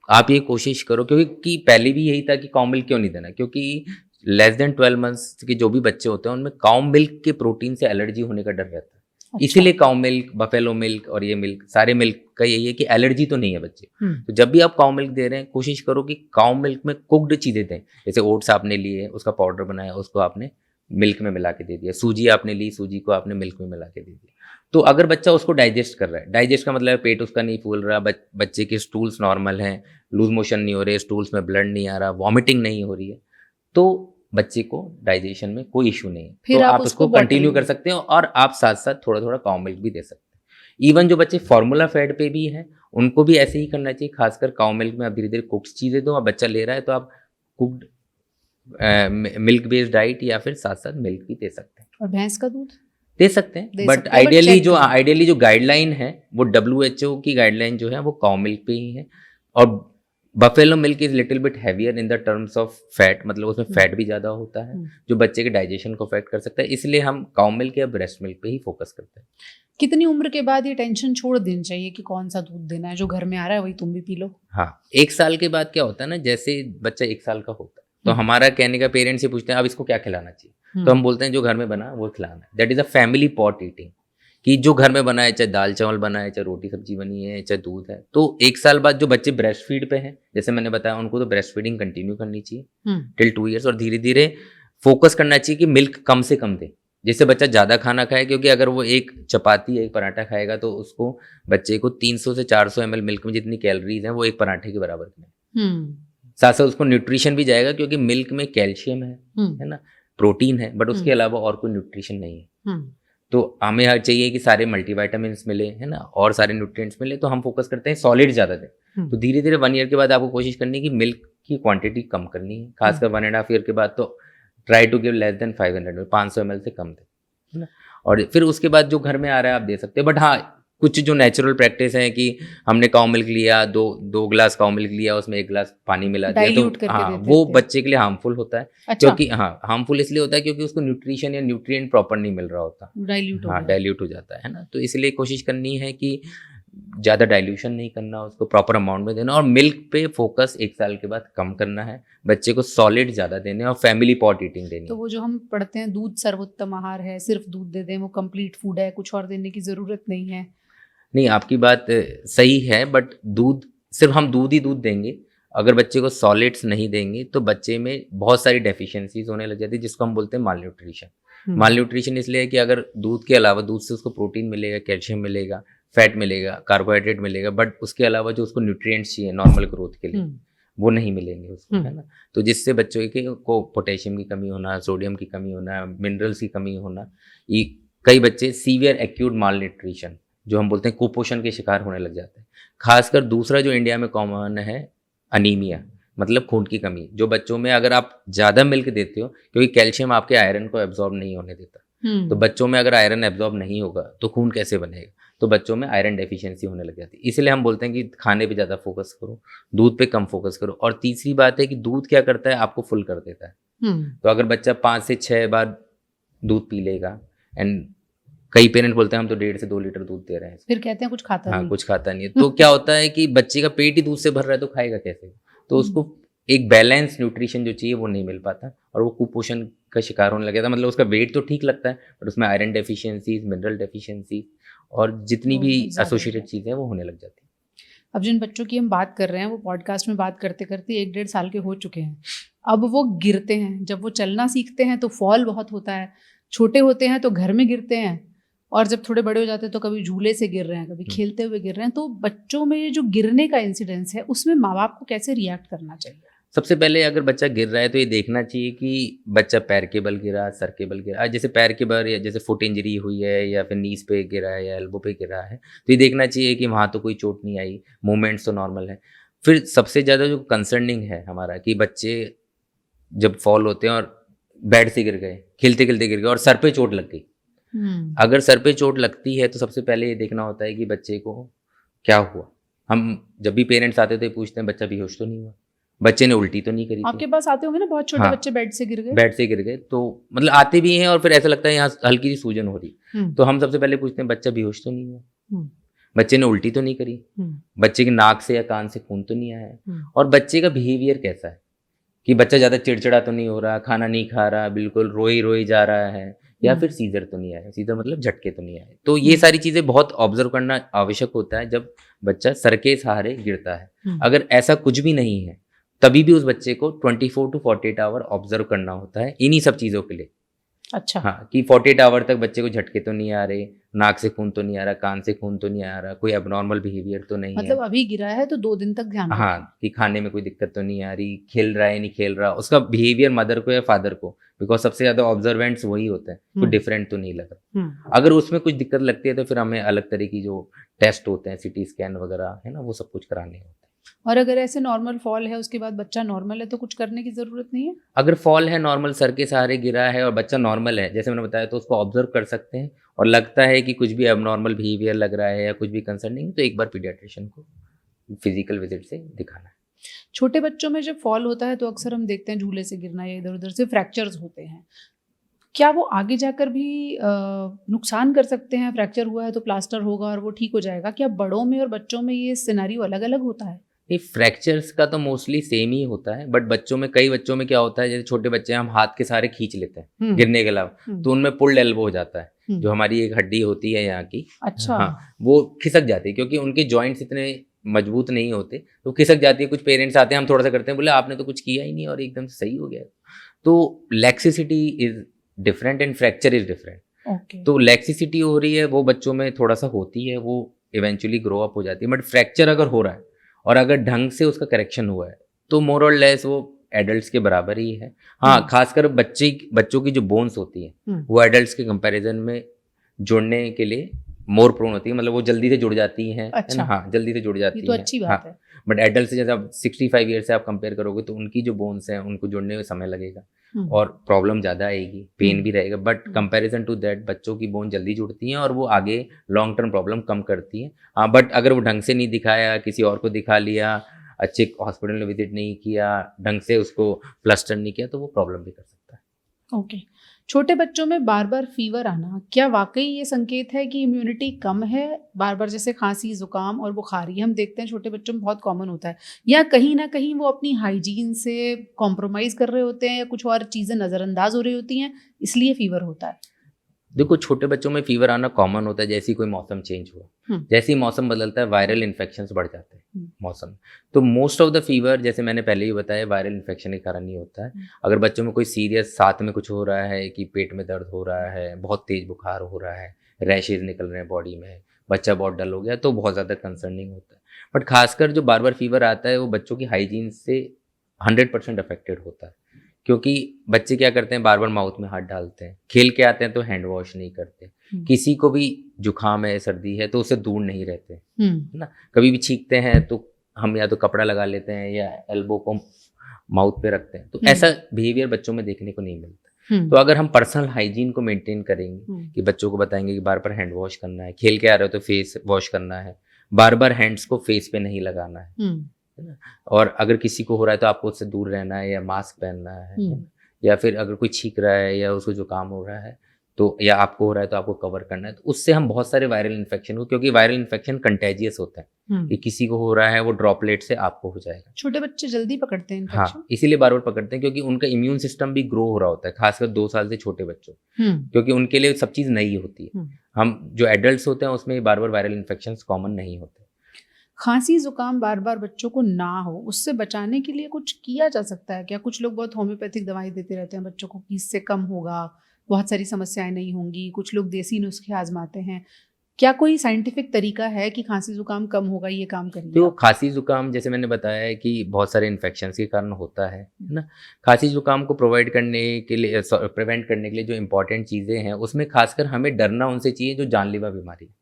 आप ये कोशिश करो, क्योंकि पहले भी यही था कि काउ मिल्क क्यों नहीं देना, क्योंकि लेस देन 12 months के जो भी बच्चे होते हैं उनमें काउ मिल्क के प्रोटीन से एलर्जी होने का डर रहता है। अच्छा। इसीलिए काउ मिल्क, बफेलो मिल्क और ये मिल्क, सारे मिल्क का यही है कि एलर्जी तो नहीं है बच्चे। तो जब भी आप काउ मिल्क दे रहे हैं कोशिश करो कि काउ मिल्क में कुक्ड चीज़ें दें, जैसे ओट्स आपने लिए उसका पाउडर बनाया उसको आपने मिल्क में मिला के दे दिया, सूजी आपने ली सूजी को आपने मिल्क में मिला के दे दिया। तो अगर बच्चा उसको डाइजेस्ट कर रहा है, डाइजेस्ट का मतलब पेट उसका नहीं फूल रहा, बच्चे के स्टूल्स नॉर्मल हैं, लूज मोशन नहीं हो रहे, स्टूल्स में ब्लड नहीं आ रहा, वॉमिटिंग नहीं हो रही है, तो बच्चे को डाइजेशन में कोई इशू नहीं है, फिर तो आप उसको कंटिन्यू कर सकते हो और आप साथ साथ थोड़ा थोड़ा काउ मिल्क भी दे सकते हैं। इवन जो बच्चे फार्मूला फेड पे भी हैं उनको भी ऐसे ही करना चाहिए, खासकर काउ मिल्क में आप धीरे धीरे कुक्ड चीज़ें दो, आप बच्चा ले रहा है तो आप कुक्ड मिल्क बेस्ड डाइट या फिर साथ साथ मिल्क भी दे सकते हैं। और भैंस का दूध दे सकते हैं, बट आइडियली जो गाइडलाइन है वो WHO की गाइडलाइन जो है वो काउ मिल्क पे ही है। और buffalo milk is little bit heavier in the terms of fat, मतलब उसमें फैट भी ज़्यादा होता है जो बच्चे के डाइजेशन को अफेक्ट कर सकता है, इसलिए हम काउ मिल्क या ब्रेस्ट मिल्क पे ही फोकस करते हैं। कितनी उम्र के बाद ये टेंशन छोड़ देनी चाहिए कि कौन सा दूध देना है, जो घर में आ रहा है वही तुम भी पी लो? हाँ, 1 साल के बाद क्या होता है ना, जैसे बच्चा 1 साल का होता है तो हमारा कहने का पेरेंट्स से पूछते हैं अब इसको क्या खिलाना चाहिए, तो हम बोलते हैं जो घर में बना वो खिलाना है। That is a family pot eating, कि जो घर में बना है, चाहे दाल चावल बना है, चाहे रोटी सब्जी बनी है, चाहे दूध है। तो 1 साल बाद जो बच्चे ब्रेस्ट फीड पे हैं, जैसे मैंने बताया, उनको तो ब्रेस्ट फीडिंग कंटिन्यू करनी चाहिए टिल 2 years, और धीरे धीरे फोकस करना चाहिए कि मिल्क कम से कम दे, जिससे बच्चा ज़्यादा खाना खाए, क्योंकि अगर वो एक चपाती एक पराठा खाएगा तो उसको बच्चे को 300 से 400 ml मिल्क में जितनी कैलोरीज हैं वो एक पराठे के बराबर में, साथ साथ उसको न्यूट्रिशन भी जाएगा, क्योंकि मिल्क में कैल्शियम है ना, प्रोटीन है, बट उसके अलावा और कोई न्यूट्रिशन नहीं है। तो हमें हर चाहिए कि सारे मल्टीविटामिन्स मिले, है ना, और सारे न्यूट्रिएंट्स मिले, तो हम फोकस करते हैं सॉलिड ज़्यादा दें। तो धीरे धीरे 1 ईयर के बाद आपको कोशिश करनी है कि मिल्क की क्वांटिटी कम करनी है, खासकर 1.5 ईयर के बाद तो try to give less than 500 500 ml से कम दें, है ना। और फिर उसके बाद जो घर में आ रहा है आप दे सकते हैं, बट हाँ कुछ जो नेचुरल प्रैक्टिस है कि हमने काउ मिल्क लिया, दो ग्लास काउ मिल्क लिया, उसमें 1 ग्लास पानी मिला दिया, डाइल्यूट तो करके हाँ देते वो थे। बच्चे के लिए हार्मफुल होता है। अच्छा, क्योंकि हाँ हार्मफुल इसलिए होता है क्योंकि उसको न्यूट्रिशन या न्यूट्रिएंट प्रॉपर नहीं मिल रहा होता, डाइल्यूट हो हाँ गया। डाइल्यूट हो जाता है ना। तो इसलिए कोशिश करनी है कि ज़्यादा डाइल्यूशन नहीं करना, उसको प्रॉपर अमाउंट में देना, और मिल्क पे फोकस 1 साल के बाद कम करना है, बच्चे को सॉलिड ज़्यादा देने और फैमिली पॉट ईटिंग देनी तो है। वो जो हम पढ़ते हैं दूध सर्वोत्तम आहार है, सिर्फ दूध दे दें, वो कंप्लीट फूड है, कुछ और देने की ज़रूरत नहीं है। नहीं, आपकी बात सही है, बट सिर्फ हम दूध ही दूध देंगे, अगर बच्चे को सॉलिड्स नहीं देंगे तो बच्चे में बहुत सारी डेफिशिएंसीज होने लग जाती है, जिसको हम बोलते हैं माल न्यूट्रिशन। माल न्यूट्रिशन इसलिए है कि अगर दूध के अलावा, दूध से उसको प्रोटीन मिलेगा, कैल्शियम मिलेगा, फैट मिलेगा, कार्बोहाइड्रेट मिलेगा, बट उसके अलावा जो उसको न्यूट्रिएंट्स चाहिए नॉर्मल ग्रोथ के लिए वो नहीं मिलेंगे उसको, है ना। तो जिससे बच्चों को पोटेशियम की कमी होना, सोडियम की कमी होना, मिनरल्स की कमी होना, ये कई बच्चे सीवियर एक्यूट माल न्यूट्रिशन जो हम बोलते हैं कुपोषण के शिकार होने लग जाते हैं। खासकर दूसरा जो इंडिया में कॉमन है अनीमिया, मतलब खून की कमी, जो बच्चों में अगर आप ज़्यादा मिल्क देते हो, क्योंकि कैल्शियम आपके आयरन को एब्जॉर्ब नहीं होने देता, तो बच्चों में अगर आयरन एब्जॉर्ब नहीं होगा तो खून कैसे बनेगा, तो बच्चों में आयरन डेफिशिएंसी होने लग जाती है। इसलिए हम बोलते हैं कि खाने पे ज़्यादा फोकस करो, दूध पे कम फोकस करो। और तीसरी बात है कि दूध क्या करता है, आपको फुल कर देता है। तो अगर बच्चा 5 से 6 बार दूध पी लेगा, एंड कई पेरेंट बोलते हैं हम तो 1.5 से 2 लीटर दूध दे रहे हैं, फिर कहते हैं कुछ खाता हाँ नहीं। कुछ खाता नहीं है, तो क्या होता है कि बच्चे का पेट ही दूध से भर रहा है तो खाएगा कैसे। तो उसको एक बैलेंस न्यूट्रिशन जो चाहिए वो नहीं मिल पाता, और वो कुपोषण का शिकार होने लग जाता। मतलब उसका वेट तो ठीक लगता है, बट उसमें आयरन डेफिशिएंसीज, मिनरल डेफिशिएंसी और जितनी भी एसोसिएटेड चीज़ें हैं वो होने लग जाती हैं। अब जिन बच्चों की हम बात कर रहे हैं वो पॉडकास्ट में बात करते करते 1-1.5 साल के हो चुके हैं। अब वो गिरते हैं, जब वो चलना सीखते हैं तो फॉल बहुत होता है, छोटे होते हैं तो घर में गिरते हैं, और जब थोड़े बड़े हो जाते हैं तो कभी झूले से गिर रहे हैं, कभी खेलते हुए गिर रहे हैं। तो बच्चों में ये जो गिरने का इंसिडेंस है उसमें माँ बाप को कैसे रिएक्ट करना चाहिए? सबसे पहले अगर बच्चा गिर रहा है तो ये देखना चाहिए कि बच्चा पैर के बल गिरा, सर के बल गिरा, जैसे पैर के बल या जैसे फुट इंजरी हुई है या फिर नीज पे गिरा है या एल्बो पे गिरा है, तो ये देखना चाहिए कि वहाँ तो कोई चोट नहीं आई, मूवमेंट्स तो नॉर्मल है। फिर सबसे ज़्यादा जो कंसर्निंग है हमारा कि बच्चे जब फॉल होते हैं और बेड से गिर गए, खेलते खेलते गिर गए और सर पे चोट लग गई। अगर सर पे चोट लगती है तो सबसे पहले ये देखना होता है कि बच्चे को क्या हुआ। हम जब भी पेरेंट्स आते थे पूछते हैं बच्चा बेहोश तो नहीं हुआ, बच्चे ने उल्टी तो नहीं करी थी। आपके पास आते होंगे ना बहुत छोटे बच्चे बेड से गिर गए? बेड से गिर गए तो मतलब आते भी हैं और फिर ऐसा लगता है यहाँ हल्की सी सूजन हो रही, तो हम सबसे पहले पूछते हैं बच्चा बेहोश तो नहीं हुआ, बच्चे ने उल्टी तो नहीं करी, बच्चे के नाक से या कान से खून तो नहीं आया है, और बच्चे का बिहेवियर कैसा है कि बच्चा ज़्यादा चिड़चिड़ा तो नहीं हो रहा, खाना नहीं खा रहा, बिल्कुल रोई रोई जा रहा है, या फिर सीजर तो नहीं आया, सीजर मतलब झटके तो नहीं आए। तो ये सारी चीज़ें बहुत ऑब्जर्व करना आवश्यक होता है जब बच्चा सर के सहारे गिरता है। अगर ऐसा कुछ भी नहीं है तभी भी उस बच्चे को 24 to 48 आवर ऑब्जर्व करना होता है इन्हीं सब चीज़ों के लिए। अच्छा, हाँ, कि 48 आवर तक बच्चे को झटके तो नहीं आ रहे, नाक से खून तो नहीं आ रहा, कान से खून तो नहीं आ रहा, कोई एबनॉर्मल बिहेवियर तो नहीं मतलब है। अभी गिरा है तो 2 दिन तक ध्यान रखें। हाँ, कि खाने में कोई दिक्कत तो नहीं आ रही, खेल रहा है नहीं खेल रहा, उसका बिहेवियर मदर को या फादर को, बिकॉज सबसे ज्यादा ऑब्जर्वेंट्स वही होते हैं, कोई डिफरेंट तो नहीं लग रहा। अगर उसमें कुछ दिक्कत लगती है तो फिर हमें अलग तरह की जो टेस्ट होते हैं, सीटी स्कैन वगैरह है ना, वो सब कुछ कराने होते हैं। और अगर ऐसे नॉर्मल फॉल है उसके बाद बच्चा नॉर्मल है तो कुछ करने की जरूरत नहीं है? अगर फॉल है नॉर्मल, सर के सहारे गिरा है और बच्चा नॉर्मल है जैसे मैंने बताया, तो उसको ऑब्जर्व कर सकते हैं, और लगता है कि कुछ भी एबनॉर्मल बिहेवियर लग रहा है या कुछ भी कंसर्निंग, तो एक बार पीडियाट्रिशियन को फिजिकल विजिट से दिखाना है। छोटे बच्चों में जब फॉल होता है तो अक्सर हम देखते हैं झूले से गिरना या इधर उधर से फ्रैक्चर्स होते हैं, क्या वो आगे जाकर भी नुकसान कर सकते हैं? फ्रैक्चर हुआ है तो प्लास्टर होगा और वो ठीक हो जाएगा, क्या बड़ों में और बच्चों में ये सिनेरियो अलग अलग होता है? नहीं, फ्रैक्चर्स का तो मोस्टली सेम ही होता है, बट बच्चों में, कई बच्चों में क्या होता है, जैसे छोटे बच्चे हैं हम हाथ के सहारे खींच लेते हैं गिरने के अलावा, तो उनमें पुल्ड एल्बो हो जाता है, जो हमारी एक हड्डी होती है यहाँ की। अच्छा। हाँ, वो खिसक जाती है क्योंकि उनके जॉइंट्स इतने मजबूत नहीं होते, तो खिसक जाती है। कुछ पेरेंट्स आते हैं, हम थोड़ा सा करते हैं, बोले आपने तो कुछ किया ही नहीं और एकदम से सही हो गया। तो laxity is different and fracture is different. तो लैक्सिसिटी हो रही है वो बच्चों में थोड़ा सा होती है, वो इवेंचुअली ग्रो अप हो जाती है, बट फ्रैक्चर अगर हो रहा है और अगर ढंग से उसका करेक्शन हुआ है तो मोर और लेस वो एडल्ट्स के बराबर ही है। हाँ, खासकर बच्चों की जो बोन्स होती है वो एडल्ट्स के कंपैरिजन में जुड़ने के लिए मोर प्रोन होती है, मतलब वो जल्दी से जुड़ जाती हैं, अच्छा। है ना, हाँ जल्दी से जुड़ जाती ये तो हैं, अच्छी बात हाँ। है। बट एडल्ट से जैसे आप 65 ईयर से आप कंपेयर करोगे तो उनकी जो बोन्स हैं उनको जुड़ने में समय लगेगा और प्रॉब्लम ज़्यादा आएगी, पेन भी रहेगा, बट कंपैरिजन टू दैट बच्चों की बोन जल्दी जुड़ती हैं और वो आगे लॉन्ग टर्म प्रॉब्लम कम करती हैं। हाँ, बट अगर वो ढंग से नहीं दिखाया, किसी और को दिखा लिया, अच्छे हॉस्पिटल में विजिट नहीं किया, ढंग से उसको प्लास्टर नहीं किया, तो वो प्रॉब्लम भी कर सकता है। ओके। छोटे बच्चों में बार बार फीवर आना क्या वाकई ये संकेत है कि इम्यूनिटी कम है? बार बार जैसे खांसी, जुकाम और बुखार, ये हम देखते हैं छोटे बच्चों में बहुत कॉमन होता है, या कहीं ना कहीं वो अपनी हाइजीन से कॉम्प्रोमाइज कर रहे होते हैं या कुछ और चीज़ें नज़रअंदाज हो रही होती हैं इसलिए फीवर होता है? देखो, छोटे बच्चों में फीवर आना कॉमन होता है जैसे ही कोई मौसम चेंज हुआ, जैसे ही मौसम बदलता है वायरल इन्फेक्शंस बढ़ जाते हैं मौसम। तो मोस्ट ऑफ द फीवर, जैसे मैंने पहले ही बताया, वायरल इन्फेक्शन के कारण ही होता है। अगर बच्चों में कोई सीरियस साथ में कुछ हो रहा है कि पेट में दर्द हो रहा है, बहुत तेज बुखार हो रहा है, रैशेज निकल रहे हैं बॉडी में, बच्चा बहुत डल हो गया, तो बहुत ज़्यादा कंसर्निंग होता है। बट खासकर जो बार बार फीवर आता है वो बच्चों की हाइजीन से 100% अफेक्टेड होता है, क्योंकि बच्चे क्या करते हैं, बार बार माउथ में हाथ डालते हैं, खेल के आते हैं तो हैंड वॉश नहीं करते, किसी को भी जुकाम है, सर्दी है तो उससे दूर नहीं रहते, है ना। कभी भी छींकते हैं तो हम या तो कपड़ा लगा लेते हैं या एल्बो को माउथ पे रखते हैं, तो ऐसा बिहेवियर बच्चों में देखने को नहीं मिलता। तो अगर हम पर्सनल हाइजीन को मेंटेन करेंगे कि बच्चों को बताएंगे कि बार बार हैंड वॉश करना है, खेल के आ रहे हो तो फेस वॉश करना है, बार बार हैंड्स को फेस पे नहीं लगाना है ना, और अगर किसी को हो रहा है तो आपको उससे दूर रहना है या मास्क पहनना है ना? या फिर अगर कोई छींक रहा है या उसको जुकाम हो रहा है तो, या आपको हो रहा है तो आपको कवर करना है, तो उससे हम बहुत सारे वायरल इन्फेक्शन को, क्योंकि वायरल इन्फेक्शन कंटेजियस होता है कि किसी को हो रहा है वो ड्रॉपलेट से आपको हो जाएगा। छोटे बच्चे जल्दी पकड़ते हैं इन्फेक्शन? हाँ, इसीलिए बार बार पकड़ते हैं क्योंकि उनका इम्यून सिस्टम भी ग्रो हो रहा होता है, खासकर 2 साल से छोटे बच्चों, क्योंकि उनके लिए सब चीज़ नई होती है। हम जो एडल्ट होते हैं उसमें बार बार वायरल इन्फेक्शन कॉमन नहीं होते। खांसी जुकाम बार बार बच्चों को ना हो, उससे बचाने के लिए कुछ किया जा सकता है क्या? कुछ लोग बहुत होम्योपैथिक दवाई देते रहते हैं बच्चों को कि इससे कम होगा, बहुत सारी समस्याएं नहीं होंगी, कुछ लोग देसी नुस्खे आजमाते हैं। क्या कोई साइंटिफिक तरीका है कि खांसी जुकाम कम होगा, ये काम करिए? तो खांसी जुकाम, जैसे मैंने बताया है कि बहुत सारे इन्फेक्शन के कारण होता है ना। खांसी जुकाम को प्रोवाइड करने के लिए, प्रिवेंट करने के लिए जो इंपॉर्टेंट चीज़ें हैं उसमें खासकर हमें डरना उनसे चाहिए जो जानलेवा बीमारी है।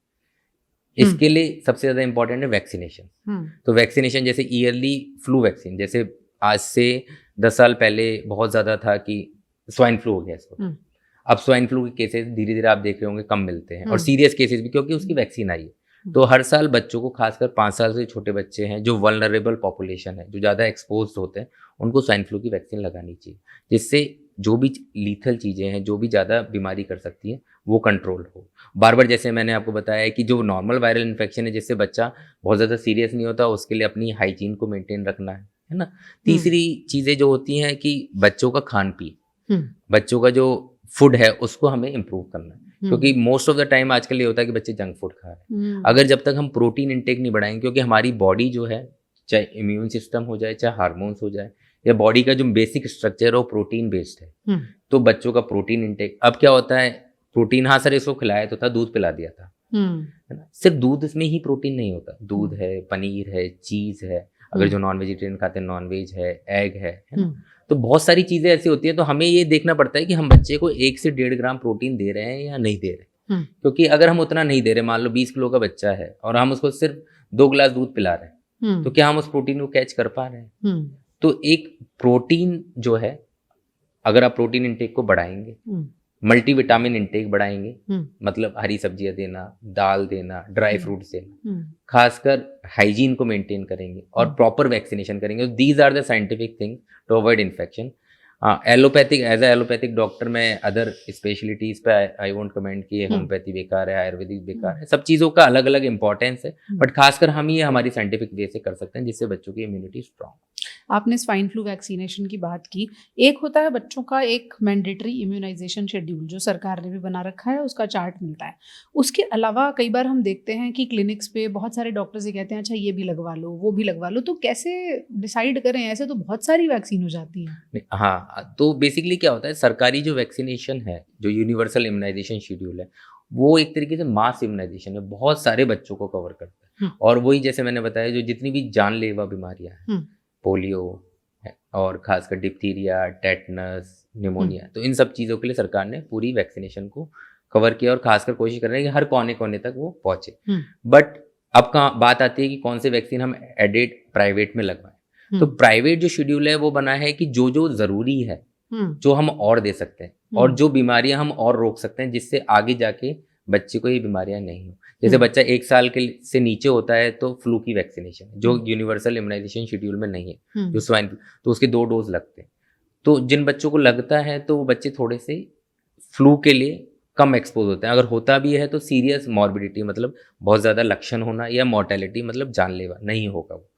इसके लिए सबसे ज़्यादा इंपॉर्टेंट है वैक्सीनेशन। तो वैक्सीनेशन जैसे ईयरली फ्लू वैक्सीन, जैसे आज से 10 साल पहले बहुत ज़्यादा था कि स्वाइन फ्लू हो गया इसको, अब स्वाइन फ्लू के केसेस धीरे धीरे आप देख रहे होंगे कम मिलते हैं, और सीरियस केसेस भी, क्योंकि उसकी वैक्सीन आई है। तो हर साल बच्चों को, खासकर 5 साल से छोटे बच्चे हैं जो वल्नरेबल पॉपुलेशन है, जो ज़्यादा एक्सपोज होते हैं, उनको स्वाइन फ्लू की वैक्सीन लगानी चाहिए, जिससे जो भी लीथल चीज़ें हैं, जो भी ज़्यादा बीमारी कर सकती हैं, वो कंट्रोल हो। बार बार जैसे मैंने आपको बताया कि जो नॉर्मल वायरल इन्फेक्शन है जिससे बच्चा बहुत ज़्यादा सीरियस नहीं होता, उसके लिए अपनी हाइजीन को मेंटेन रखना है ना। तीसरी चीज़ें जो होती हैं कि बच्चों का खान पीन, बच्चों का जो फूड है उसको हमें इम्प्रूव करना है, क्योंकि मोस्ट ऑफ द टाइम आजकल ये होता है कि बच्चे जंक फूड खा रहे हैं। अगर जब तक हम प्रोटीन इंटेक नहीं बढ़ाएंगे, क्योंकि हमारी बॉडी जो है, चाहे इम्यून सिस्टम हो जाए, चाहे हार्मोन्स हो जाए, या बॉडी का जो बेसिक स्ट्रक्चर है वो प्रोटीन बेस्ड है, तो बच्चों का प्रोटीन इंटेक, अब क्या होता है, प्रोटीन, हाँ सर इसको खिलाया तो था, दूध पिला दिया था, है ना। सिर्फ दूध में ही प्रोटीन नहीं होता, दूध है, पनीर है, चीज़ है, अगर जो नॉन वेजिटेरियन खाते हैं नॉन वेज है, एग है ना। तो बहुत सारी चीज़ें ऐसी होती हैं, तो हमें ये देखना पड़ता है कि हम बच्चे को 1 से 1.5 ग्राम प्रोटीन दे रहे हैं या नहीं दे रहे, क्योंकि अगर हम उतना नहीं दे रहे, मान लो 20 किलो का बच्चा है और हम उसको सिर्फ 2 गिलास दूध पिला रहे हैं, तो क्या हम उस प्रोटीन को कैच कर पा रहे हैं? तो एक प्रोटीन जो है, अगर आप प्रोटीन इंटेक को बढ़ाएंगे, मल्टीविटामिन इंटेक बढ़ाएंगे, मतलब हरी सब्जियां देना, दाल देना, ड्राई फ्रूट्स देना, खासकर हाइजीन को मेंटेन करेंगे और प्रॉपर वैक्सीनेशन करेंगे, these are the scientific thing to avoid infection. Allopathic, as a allopathic doctor मैं अदर स्पेशलिटीज पे आई वोंट कमेंट कि होम्योपैथी बेकार है, आयुर्वेदिक बेकार है, सब चीज़ों का अलग अलग इंपॉर्टेंस है, बट खासकर हम ये हमारी साइंटिफिक वे से कर सकते हैं जिससे बच्चों की इम्यूनिटी स्ट्रांग। आपने स्वाइन फ्लू वैक्सीनेशन की बात की, एक होता है बच्चों का एक मैंडेटरी इम्यूनाइजेशन शेड्यूल जो सरकार ने भी बना रखा है, उसका चार्ट मिलता है। उसके अलावा कई बार हम देखते हैं कि क्लिनिक्स पे बहुत सारे डॉक्टर्स ये कहते हैं अच्छा ये भी लगवा लो, वो भी लगवा लो, तो कैसे डिसाइड करें? ऐसे तो बहुत सारी वैक्सीन हो जाती हैं। हाँ, तो बेसिकली क्या होता है, सरकारी जो वैक्सीनेशन है, जो यूनिवर्सल इम्यूनाइजेशन शेड्यूल है, वो एक तरीके से मास इम्यूनाइजेशन है, बहुत सारे बच्चों को कवर करता है, और वही जैसे मैंने बताया जो जितनी भी जानलेवा बीमारियां हैं, पोलियो और खासकर डिप्थीरिया, टेटनस, निमोनिया, तो इन सब चीज़ों के लिए सरकार ने पूरी वैक्सीनेशन को कवर किया और खासकर कोशिश कर रहे हैं कि हर कोने कोने तक वो पहुंचे। हम्म। बट अब बात आती है कि कौन से वैक्सीन हम एडेड प्राइवेट में लगवाएं। तो प्राइवेट जो शेड्यूल है वो बना है कि जो जो जरूरी है जो हम और दे सकते हैं और जो बीमारियां हम और रोक सकते हैं जिससे आगे जाके बच्चे को ये बीमारियां नहीं हो। जैसे बच्चा 1 साल के से नीचे होता है तो फ्लू की वैक्सीनेशन जो यूनिवर्सल इम्यूनाइजेशन शेड्यूल में नहीं है, जो स्वाइन फ्लू, तो उसके 2 डोज लगते हैं। तो जिन बच्चों को लगता है तो वो बच्चे थोड़े से फ्लू के लिए कम एक्सपोज होते हैं। अगर होता भी है तो सीरियस मॉर्बिडिटी मतलब बहुत ज़्यादा लक्षण होना या मोर्टेलिटी मतलब जानलेवा नहीं होगा वो।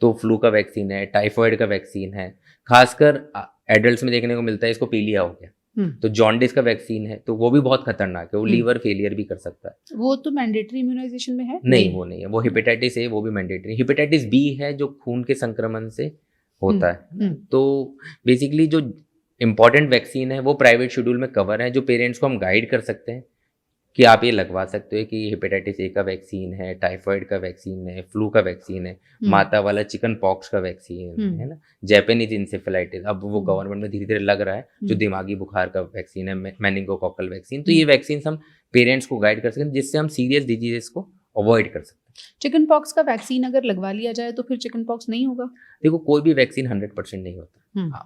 तो फ्लू का वैक्सीन है, टाइफॉइड का वैक्सीन है, खासकर एडल्ट्स में देखने को मिलता है, इसको पीलिया हो गया तो जॉन्डिस का वैक्सीन है, तो वो भी बहुत खतरनाक है, वो लीवर फेलियर भी कर सकता है। वो तो मैंडेटरी इम्यूनाइजेशन में है? नहीं, वो नहीं है, वो हेपेटाइटिस ए वो भी मैंडेटरी। हेपेटाइटिस बी है जो खून के संक्रमण से होता है। तो बेसिकली जो इम्पॉर्टेंट वैक्सीन है वो प्राइवेट शेड्यूल में कवर है, जो पेरेंट्स को हम गाइड कर सकते हैं कि आप ये लगवा सकते हो कि हेपेटाइटिस ए का वैक्सीन है, टाइफॉइड का वैक्सीन है, फ्लू का वैक्सीन है, माता वाला चिकन पॉक्स का वैक्सीन है ना, जैपेनीज इंसेफेलाइटिस अब वो गवर्नमेंट में धीरे धीरे लग रहा है, जो दिमागी बुखार का वैक्सीन है, मेनिंगोकोकल वैक्सीन। तो ये वैक्सीन हम पेरेंट्स को गाइड कर सकते हैं जिससे हम सीरियस डिजीजेस को अवॉइड कर सकते हैं। चिकन पॉक्स का वैक्सीन अगर लगवा लिया जाए तो फिर चिकन पॉक्स नहीं होगा? देखो, कोई भी वैक्सीन 100% नहीं होता।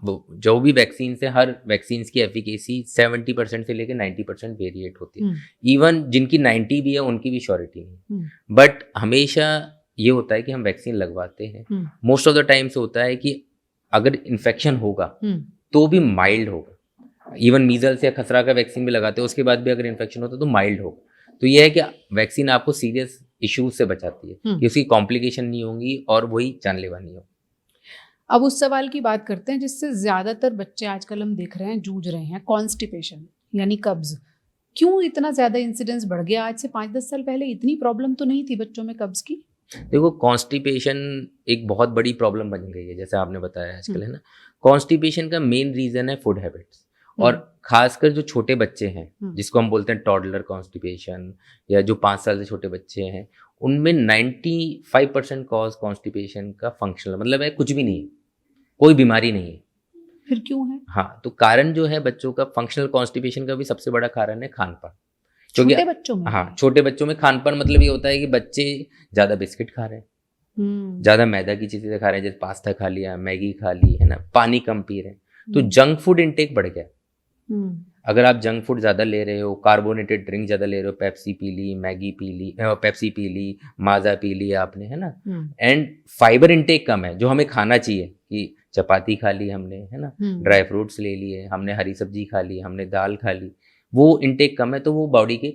वो जो भी वैक्सीन से हर वैक्सीन की एफिकेसी 70% से लेकर 90% वेरिएट होती है। इवन जिनकी 90 भी है उनकी भी श्योरिटी नहीं। बट हमेशा ये होता है कि हम वैक्सीन लगवाते हैं, मोस्ट ऑफ द टाइम्स होता है कि अगर इन्फेक्शन होगा तो भी माइल्ड होगा। इवन मीजल्स या खसरा का वैक्सीन भी लगाते हैं, उसके बाद भी अगर इन्फेक्शन होता है तो माइल्ड होगा। तो यह है कि वैक्सीन आपको सीरियस इश्यूज से बचाती है कि उसकी कॉम्प्लिकेशन नहीं होंगी और वही जानलेवा नहीं होगी। अब उस सवाल की बात करते हैं जिससे ज्यादातर बच्चे आजकल हम देख रहे हैं जूझ रहे हैं, कॉन्स्टिपेशन यानी कब्ज। क्यों इतना ज्यादा इंसिडेंस बढ़ गया? आज से 5-10 साल पहले इतनी प्रॉब्लम तो नहीं थी बच्चों में कब्ज की। देखो, कॉन्स्टिपेशन एक बहुत बड़ी प्रॉब्लम बन गई है, जैसे आपने बताया आजकल, है ना। कॉन्स्टिपेशन का मेन रीजन है फूड हैबिट्स, और खासकर जो छोटे बच्चे हैं जिसको हम बोलते हैं टॉडलर कॉन्स्टिपेशन, या जो 5 साल से छोटे बच्चे हैं, उनमें 95% कॉज कॉन्स्टिपेशन का फंक्शनल मतलब है कुछ भी नहीं है, कोई बीमारी नहीं है। फिर क्यों है? हाँ, तो कारण जो है बच्चों का फंक्शनल कॉन्स्टिपेशन का भी सबसे बड़ा कारण है खान पान। छोटे बच्चों में? हाँ, छोटे बच्चों में खान पान मतलब ये होता है कि बच्चे ज्यादा बिस्किट खा रहे हैं, ज्यादा मैदा की चीजें खा रहे हैं, जैसे पास्ता खा लिया, मैगी खा ली, है ना, पानी कम पी रहे हैं, तो जंक फूड इंटेक बढ़ गया। अगर आप जंक फूड ज़्यादा ले रहे हो, कार्बोनेटेड ड्रिंक ज़्यादा ले रहे हो, पेप्सी पी ली, मैगी पी ली, पेप्सी पी ली, माजा पी ली आपने, है ना, एंड फाइबर इंटेक कम है जो हमें खाना चाहिए, कि चपाती खा ली हमने, है ना, ड्राई फ्रूट्स ले लिए हमने, हरी सब्जी खा ली हमने, दाल खा ली, वो इंटेक कम है, तो वो बॉडी के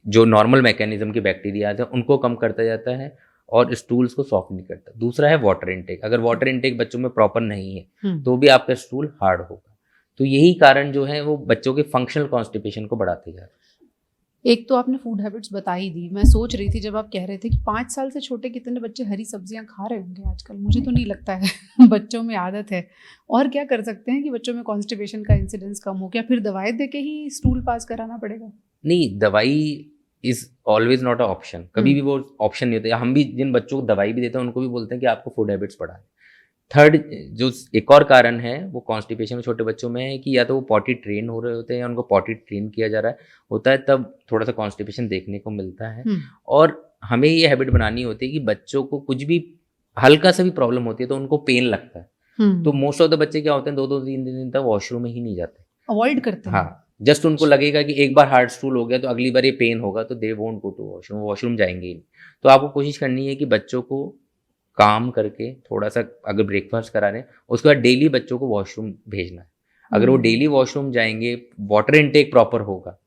जो नॉर्मल मैकेनिज्म के बैक्टीरिया हैं उनको कम करता जाता है और स्टूल्स को सॉफ्ट नहीं करता। दूसरा है वाटर इंटेक। अगर वाटर इंटेक बच्चों में प्रॉपर नहीं है तो भी आपका स्टूल हार्ड होगा। तो यही कारण जो है वो बच्चों के फंक्शनल कॉन्स्टिपेशन को बढ़ाते जा रहे हैं। एक तो आपने फूड हैबिट्स बता ही दी। मैं सोच रही थी जब आप कह रहे थे कि 5 साल से छोटे कितने बच्चे हरी सब्जियां खा रहे होंगे आजकल, मुझे तो नहीं लगता है बच्चों में आदत है। और क्या कर सकते हैं कि बच्चों में कॉन्स्टिपेशन का इंसिडेंस कम हो? क्या फिर दवाई दे के ही स्टूल पास कराना पड़ेगा? नहीं, दवाई is always not a option. कभी भी वो ऑप्शन नहीं होता। हम भी जिन बच्चों को दवाई भी देते हैं उनको भी बोलते हैं कि आपको फूड हैबिट्स बढ़ाएं। थर्ड जो एक और कारण है वो कॉन्स्टिपेशन में छोटे बच्चों में है कि या तो वो पॉटी ट्रेन हो रहे होते हैं या उनको पॉटी ट्रेन किया जा रहा होता है, तब थोड़ा सा कॉन्स्टिपेशन देखने को मिलता है। और हमें ये हैबिट बनानी होती है कि बच्चों को कुछ भी हल्का सा भी प्रॉब्लम होती है तो उनको पेन लगता है, तो मोस्ट ऑफ द बच्चे क्या होते हैं 2-3 दिन तक वॉशरूम में ही नहीं जाते, अवॉइड करते हैं। हाँ, जस्ट उनको लगेगा कि एक बार हार्ड स्टूल हो गया तो अगली बार ये पेन होगा तो they won't go to washroom, washroom जाएंगे ही नहीं। तो आपको कोशिश करनी है कि बच्चों को काम करके थोड़ा सा अगर ब्रेकफास्ट करा रहे हैं उसके बाद डेली बच्चों को वॉशरूम भेजना है। अगर वो डेली वॉशरूम जाएंगे, वाटर इनटेक प्रॉपर होगा,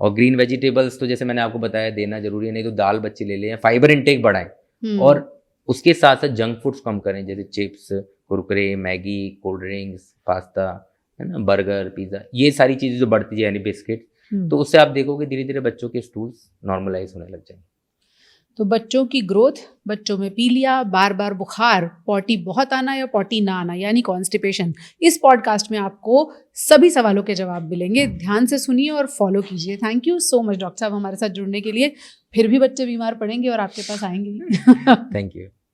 और ग्रीन वेजिटेबल्स तो जैसे मैंने आपको बताया देना जरूरी है, नहीं तो दाल बच्चे ले लें, फाइबर इनटेक बढ़ाएं, और उसके साथ साथ जंक फूड्स कम करें, जैसे chips, Kurkure, Maggi, cold drinks, pasta, है ना, बर्गर, पिज्जा, ये सारी चीजें जो बढ़ती जाए, बिस्किट, तो उससे आप देखोगे धीरे धीरे बच्चों के स्टूल्स नॉर्मलाइज होने लग जाएंगे। तो बच्चों की ग्रोथ, बच्चों में पीलिया, बार बार बुखार, पॉटी बहुत आना या पॉटी ना आना यानी कॉन्स्टिपेशन, इस पॉडकास्ट में आपको सभी सवालों के जवाब मिलेंगे। ध्यान से सुनिए और फॉलो कीजिए। Thank you so much doctor साहब हमारे साथ जुड़ने के लिए। फिर भी बच्चे बीमार पड़ेंगे और आपके पास आएंगे। Thank you.